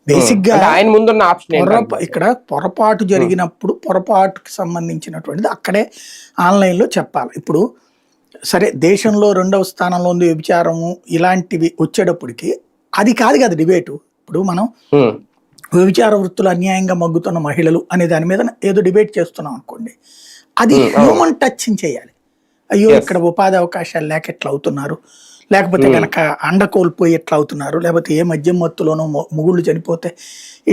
Basic గా ఆయన ముందున్న ఆప్షన్ ఇక్కడ పొరపాటు జరిగినప్పుడు పొరపాటుకి సంబంధించినటువంటిది అక్కడే ఆన్లైన్ లో చెప్పాలి. ఇప్పుడు సరే దేశంలో 2వ స్థానంలో ఉంది వ్యభిచారము ఇలాంటివి వచ్చేటప్పటికి అది కాదు కదా డిబేటు. ఇప్పుడు మనం వ్యభిచార వృత్తులు అన్యాయంగా మగ్గుతున్న మహిళలు అనే దాని మీద ఏదో డిబేట్ చేస్తున్నాం అనుకోండి, అది హ్యూమన్ టచింగ్ చేయాలి. అయ్యో ఇక్కడ ఉపాధి అవకాశాలు లేక ఎట్లా అవుతున్నారు, లేకపోతే కనుక అండ కోల్పోయి ఎట్లా అవుతున్నారు, లేకపోతే ఏ మద్యం మత్తులోనో మొగుళ్ళు చనిపోతే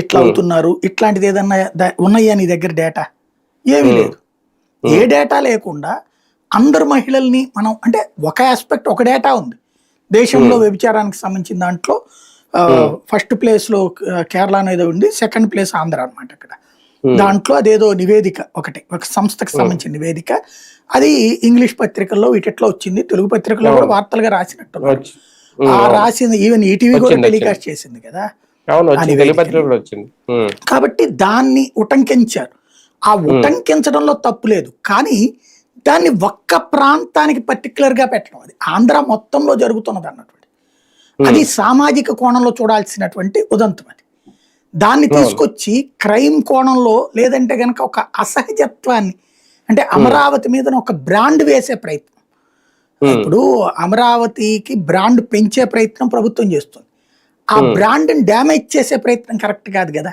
ఇట్లా అవుతున్నారు, ఇట్లాంటిది ఏదన్నా ఉన్నాయా నీ దగ్గర డేటా? ఏమీ లేదు. ఏ డేటా లేకుండా అందరు మహిళల్ని మనం అంటే ఒక ఆస్పెక్ట్ ఒక డేటా ఉంది దేశంలో వ్యభిచారానికి సంబంధించిన దాంట్లో. ఫస్ట్ ప్లేస్ లో కేరళ అనేది ఉంది, సెకండ్ ప్లేస్ ఆంధ్ర అనమాట. అక్కడ దాంట్లో అదేదో నివేదిక ఒక సంస్థకు సంబంధించిన నివేదిక, అది ఇంగ్లీష్ పత్రికల్లో వీటిట్లో వచ్చింది, తెలుగు పత్రికల్లో కూడా వార్తలుగా రాసినట్టు. ఆ రాసింది ఈవెన్ ఈటీవీ కూడా టెలికాస్ట్ చేసింది కదా. కాబట్టి దాన్ని ఉటంకించారు. ఆ ఉటంకించడంలో తప్పు లేదు, కానీ దాన్ని ఒక్క ప్రాంతానికి పర్టికులర్ గా పెట్టడం, అది ఆంధ్ర మొత్తంలో జరుగుతున్నది అన్నటువంటి, అది సామాజిక కోణంలో చూడాల్సినటువంటి ఉదంతం. అది దాన్ని తీసుకొచ్చి క్రైమ్ కోణంలో లేదంటే గనక ఒక అసహజత్వాన్ని అంటే అమరావతి మీద ఒక బ్రాండ్ వేసే ప్రయత్నం. ఇప్పుడు అమరావతికి బ్రాండ్ పెంచే ప్రయత్నం ప్రభుత్వం చేస్తుంది, ఆ బ్రాండ్ ని డ్యామేజ్ చేసే ప్రయత్నం కరెక్ట్ కాదు కదా.